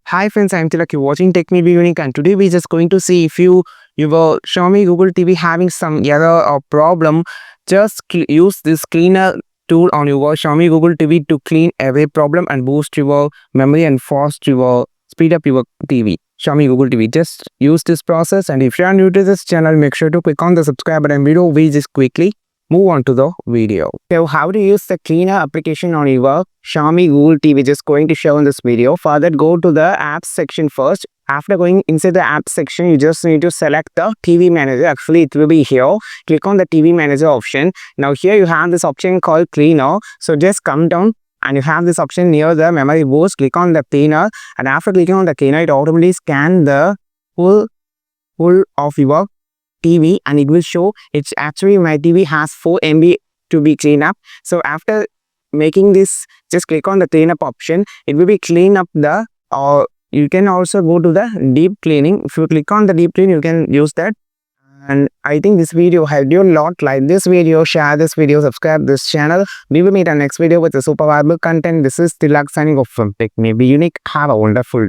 Hi friends, I'm Tilak. You're watching Tech Maybe Unique, and today we're just going to see if your Xiaomi Google TV having some error or problem. Just use this cleaner tool on your Xiaomi Google TV to clean away problem and boost your memory and fast your speed up your TV. Xiaomi Google TV. Just use this process, and if you are new to this channel, make sure to click on the subscribe button below. We just quickly move on to the video. So how to use the cleaner application on your Xiaomi Google TV, just going to show in this video. For that, go to the apps section first. After going inside the apps section, you just need to select the TV manager. Actually, it will be here. Click on the TV manager option. Now here you have this option called cleaner. So just come down and you have this option near the memory boost. Click on the cleaner, and after clicking on the cleaner, it automatically scan the full of your TV, and it will show it's actually my TV has 4 MB to be cleaned up. So after making this, just click on the cleanup option. It will be clean up the, or you can also go to the deep cleaning. If you click on the deep clean, you can use that. And I think this video helped you a lot. Like this video, share this video, subscribe this channel. We will meet our next video with a super valuable content. This is Tilak signing off from Tech Maybe Unique. Have a wonderful